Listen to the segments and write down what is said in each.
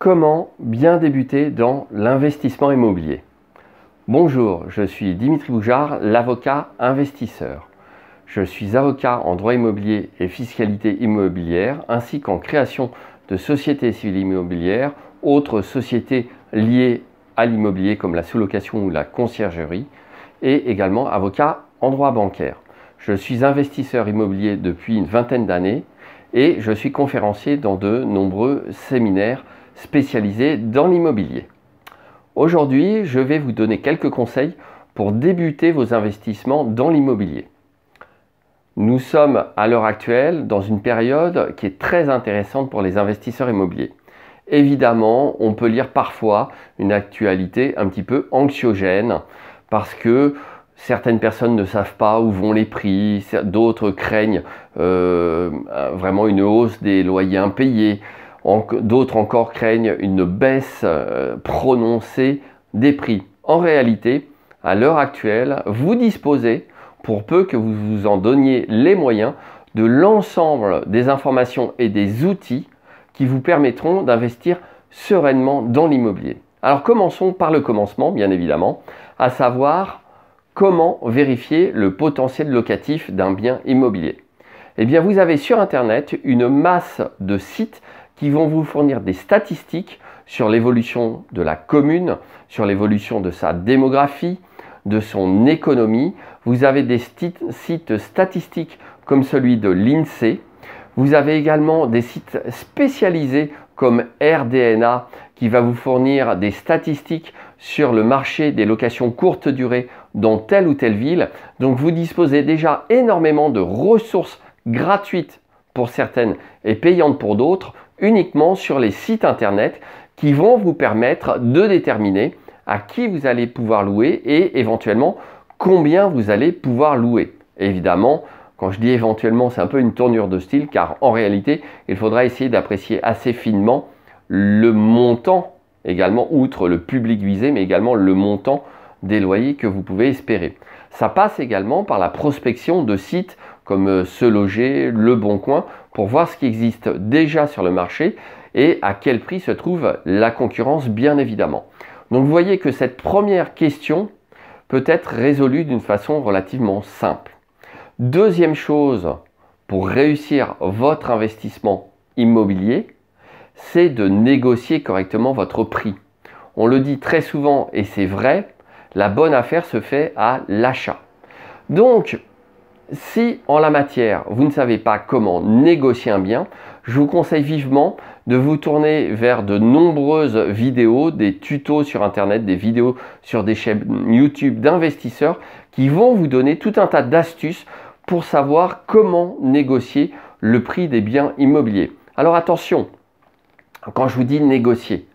Comment bien débuter dans l'investissement immobilier? Bonjour, je suis Dimitri Boujard, l'avocat investisseur. Je suis avocat en droit immobilier et fiscalité immobilière, ainsi qu'en création de sociétés civiles immobilières, autres sociétés liées à l'immobilier comme la sous-location ou la conciergerie, et également avocat en droit bancaire. Je suis investisseur immobilier depuis une vingtaine d'années et je suis conférencier dans de nombreux séminaires spécialisés dans l'immobilier. Aujourd'hui, je vais vous donner quelques conseils pour débuter vos investissements dans l'immobilier. Nous sommes à l'heure actuelle dans une période qui est très intéressante pour les investisseurs immobiliers. Évidemment, on peut lire parfois une actualité un petit peu anxiogène parce que certaines personnes ne savent pas où vont les prix, d'autres craignent vraiment une hausse des loyers impayés. D'autres encore craignent une baisse prononcée des prix. En réalité, à l'heure actuelle, vous disposez, pour peu que vous vous en donniez les moyens, de l'ensemble des informations et des outils qui vous permettront d'investir sereinement dans l'immobilier. Alors commençons par le commencement, bien évidemment, à savoir comment vérifier le potentiel locatif d'un bien immobilier. Eh bien, vous avez sur Internet une masse de sites qui vont vous fournir des statistiques sur l'évolution de la commune, sur l'évolution de sa démographie, de son économie. Vous avez des sites statistiques comme celui de l'INSEE. Vous avez également des sites spécialisés comme RDNA qui va vous fournir des statistiques sur le marché des locations courte durée dans telle ou telle ville. Donc vous disposez déjà énormément de ressources gratuites pour certaines et payantes pour d'autres, uniquement sur les sites internet qui vont vous permettre de déterminer à qui vous allez pouvoir louer et éventuellement combien vous allez pouvoir louer. Évidemment, quand je dis éventuellement, c'est un peu une tournure de style car en réalité, il faudra essayer d'apprécier assez finement le montant également, outre le public visé, mais également le montant des loyers que vous pouvez espérer. Ça passe également par la prospection de sites comme Se Loger, Le Bon Coin, pour voir ce qui existe déjà sur le marché et à quel prix se trouve la concurrence, bien évidemment. Donc vous voyez que cette première question peut être résolue d'une façon relativement simple. Deuxième chose, pour réussir votre investissement immobilier, c'est de négocier correctement votre prix. On le dit très souvent et c'est vrai, la bonne affaire se fait à l'achat. Donc, si en la matière, vous ne savez pas comment négocier un bien, je vous conseille vivement de vous tourner vers de nombreuses vidéos, des tutos sur Internet, des vidéos sur des chaînes YouTube d'investisseurs qui vont vous donner tout un tas d'astuces pour savoir comment négocier le prix des biens immobiliers. Alors attention, quand je vous dis négocier,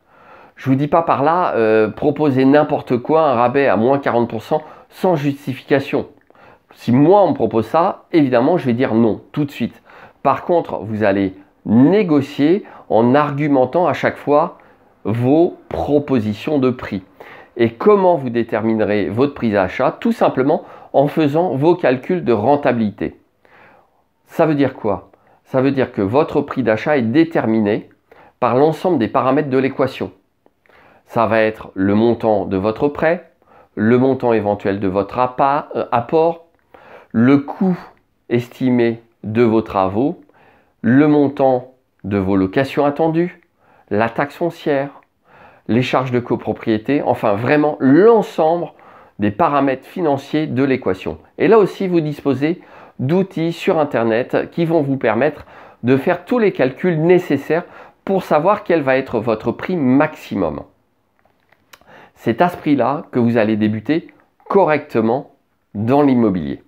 je ne vous dis pas par là proposer n'importe quoi, un rabais à moins 40% sans justification. Si moi on me propose ça, évidemment je vais dire non tout de suite. Par contre, vous allez négocier en argumentant à chaque fois vos propositions de prix. Et comment vous déterminerez votre prix d'achat? Tout simplement en faisant vos calculs de rentabilité. Ça veut dire quoi? Ça veut dire que votre prix d'achat est déterminé par l'ensemble des paramètres de l'équation. Ça va être le montant de votre prêt, le montant éventuel de votre apport, le coût estimé de vos travaux, le montant de vos locations attendues, la taxe foncière, les charges de copropriété, enfin vraiment l'ensemble des paramètres financiers de l'équation. Et là aussi, vous disposez d'outils sur Internet qui vont vous permettre de faire tous les calculs nécessaires pour savoir quel va être votre prix maximum. C'est à ce prix-là que vous allez débuter correctement dans l'immobilier.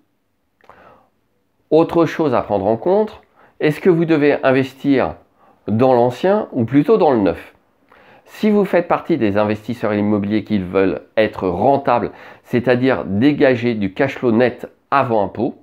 Autre chose à prendre en compte, est-ce que vous devez investir dans l'ancien ou plutôt dans le neuf? Si vous faites partie des investisseurs immobiliers qui veulent être rentables, c'est-à-dire dégager du cash flow net avant impôt,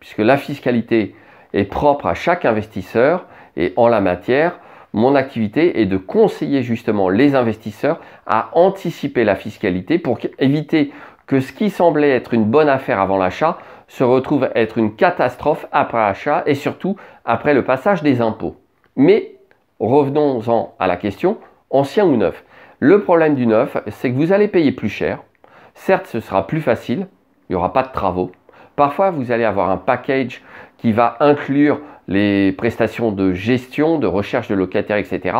puisque la fiscalité est propre à chaque investisseur et en la matière, mon activité est de conseiller justement les investisseurs à anticiper la fiscalité pour éviter que ce qui semblait être une bonne affaire avant l'achat se retrouve être une catastrophe après l'achat et surtout après le passage des impôts. Mais revenons-en à la question, ancien ou neuf. Le problème du neuf, c'est que vous allez payer plus cher. Certes, ce sera plus facile, il n'y aura pas de travaux. Parfois, vous allez avoir un package qui va inclure les prestations de gestion, de recherche de locataires, etc.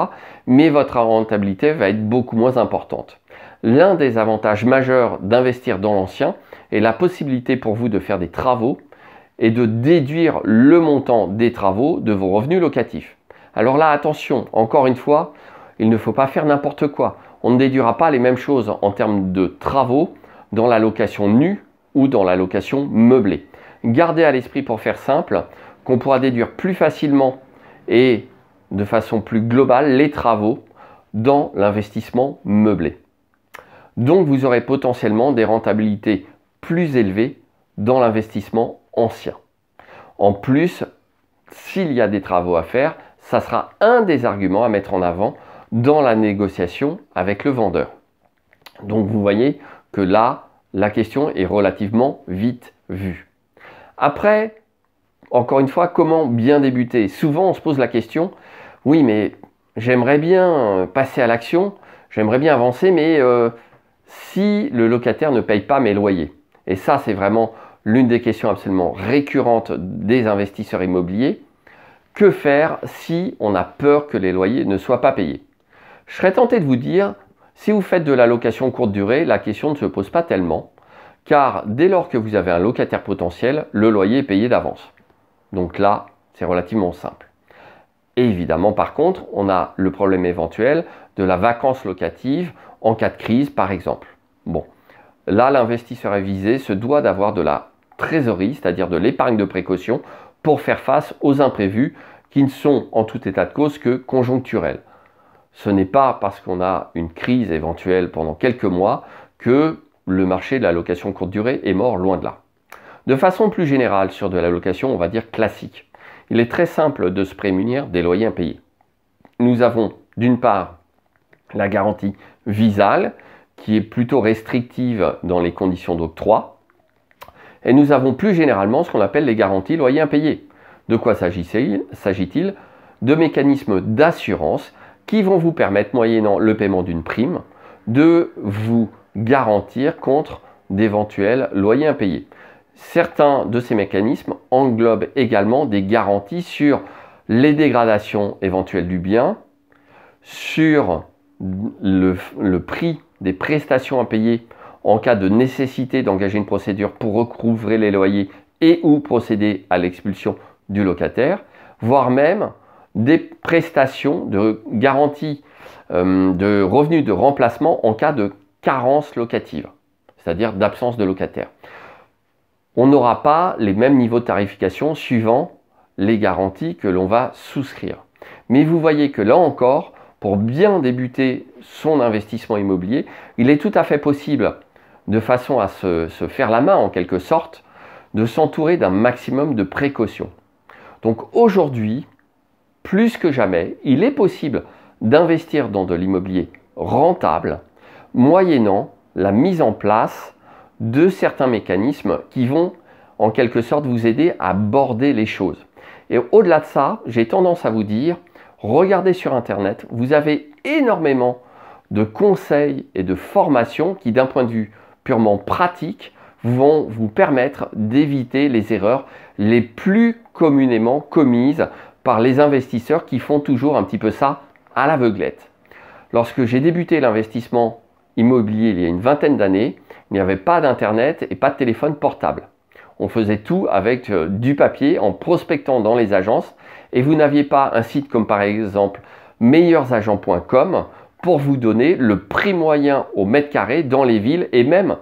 Mais votre rentabilité va être beaucoup moins importante. L'un des avantages majeurs d'investir dans l'ancien est la possibilité pour vous de faire des travaux et de déduire le montant des travaux de vos revenus locatifs. Alors là, attention, encore une fois, il ne faut pas faire n'importe quoi. On ne déduira pas les mêmes choses en termes de travaux dans la location nue ou dans la location meublée. Gardez à l'esprit, pour faire simple, qu'on pourra déduire plus facilement et de façon plus globale les travaux dans l'investissement meublé. Donc vous aurez potentiellement des rentabilités plus élevées dans l'investissement ancien. En plus, s'il y a des travaux à faire, ça sera un des arguments à mettre en avant dans la négociation avec le vendeur. Donc vous voyez que là, la question est relativement vite vue. Après, encore une fois, comment bien débuter? Souvent, on se pose la question, oui, mais j'aimerais bien passer à l'action, j'aimerais bien avancer, mais si le locataire ne paye pas mes loyers. Et ça, c'est vraiment l'une des questions absolument récurrentes des investisseurs immobiliers. Que faire si on a peur que les loyers ne soient pas payés? Je serais tenté de vous dire, si vous faites de la location courte durée, la question ne se pose pas tellement, car dès lors que vous avez un locataire potentiel, le loyer est payé d'avance. Donc là, c'est relativement simple. Et évidemment, par contre, on a le problème éventuel de la vacance locative en cas de crise, par exemple. Bon, là, l'investisseur avisé se doit d'avoir de la trésorerie, c'est-à-dire de l'épargne de précaution, pour faire face aux imprévus qui ne sont en tout état de cause que conjoncturels. Ce n'est pas parce qu'on a une crise éventuelle pendant quelques mois que le marché de la location courte durée est mort, loin de là. De façon plus générale, sur de la location, on va dire classique, il est très simple de se prémunir des loyers impayés. Nous avons d'une part la garantie visale, qui est plutôt restrictive dans les conditions d'octroi, et nous avons plus généralement ce qu'on appelle les garanties loyers impayés. De quoi s'agit-il? De mécanismes d'assurance qui vont vous permettre, moyennant le paiement d'une prime, de vous garantir contre d'éventuels loyers impayés. Certains de ces mécanismes englobent également des garanties sur les dégradations éventuelles du bien, sur le prix des prestations à payer en cas de nécessité d'engager une procédure pour recouvrer les loyers et ou procéder à l'expulsion du locataire, voire même des prestations de garantie de revenus de remplacement en cas de carence locative, c'est-à-dire d'absence de locataire. On n'aura pas les mêmes niveaux de tarification suivant les garanties que l'on va souscrire. Mais vous voyez que là encore, pour bien débuter son investissement immobilier, il est tout à fait possible, de façon à se faire la main en quelque sorte, de s'entourer d'un maximum de précautions. Donc aujourd'hui, plus que jamais, il est possible d'investir dans de l'immobilier rentable, moyennant la mise en place de certains mécanismes qui vont en quelque sorte vous aider à border les choses. Et au-delà de ça, j'ai tendance à vous dire, regardez sur Internet, vous avez énormément de conseils et de formations qui, d'un point de vue purement pratique, vont vous permettre d'éviter les erreurs les plus communément commises par les investisseurs qui font toujours un petit peu ça à l'aveuglette. Lorsque j'ai débuté l'investissement immobilier il y a une vingtaine d'années, il n'y avait pas d'internet et pas de téléphone portable. On faisait tout avec du papier en prospectant dans les agences et vous n'aviez pas un site comme par exemple meilleursagents.com pour vous donner le prix moyen au mètre carré dans les villes et même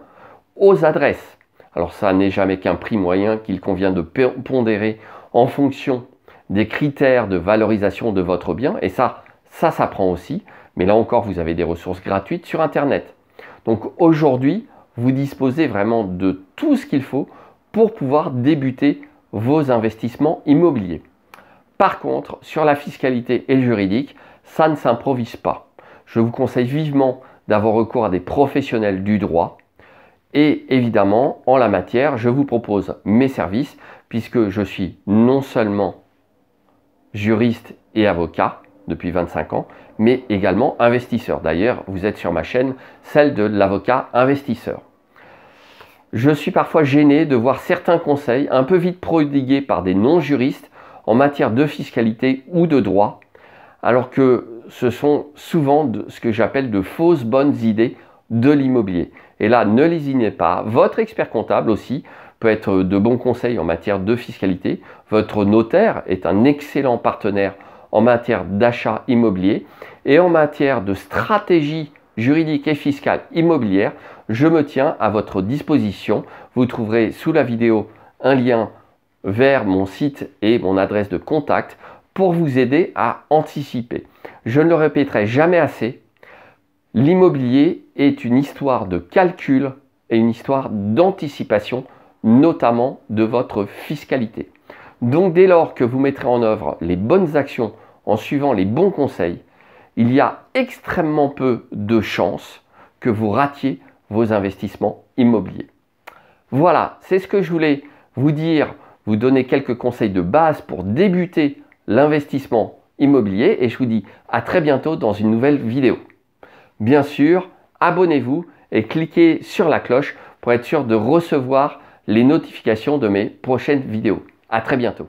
aux adresses. Alors ça n'est jamais qu'un prix moyen qu'il convient de pondérer en fonction des critères de valorisation de votre bien et ça s'apprend aussi. Mais là encore, vous avez des ressources gratuites sur Internet. Donc aujourd'hui, vous disposez vraiment de tout ce qu'il faut pour pouvoir débuter vos investissements immobiliers. Par contre, sur la fiscalité et le juridique, ça ne s'improvise pas. Je vous conseille vivement d'avoir recours à des professionnels du droit. Et évidemment, en la matière, je vous propose mes services puisque je suis non seulement juriste et avocat, depuis 25 ans, mais également investisseur. D'ailleurs, vous êtes sur ma chaîne, celle de l'avocat investisseur. Je suis parfois gêné de voir certains conseils un peu vite prodigués par des non-juristes en matière de fiscalité ou de droit, alors que ce sont souvent ce que j'appelle de fausses bonnes idées de l'immobilier. Et là, ne lésinez pas. Votre expert comptable aussi peut être de bons conseils en matière de fiscalité. Votre notaire est un excellent partenaire en matière d'achat immobilier et en matière de stratégie juridique et fiscale immobilière. Je me tiens à votre disposition. Vous trouverez sous la vidéo un lien vers mon site et mon adresse de contact pour vous aider à anticiper. Je ne le répéterai jamais assez, l'immobilier est une histoire de calcul et une histoire d'anticipation, notamment de votre fiscalité. Donc dès lors que vous mettrez en œuvre les bonnes actions en suivant les bons conseils, il y a extrêmement peu de chances que vous ratiez vos investissements immobiliers. Voilà, c'est ce que je voulais vous dire, vous donner quelques conseils de base pour débuter l'investissement immobilier et je vous dis à très bientôt dans une nouvelle vidéo. Bien sûr, abonnez-vous et cliquez sur la cloche pour être sûr de recevoir les notifications de mes prochaines vidéos. À très bientôt.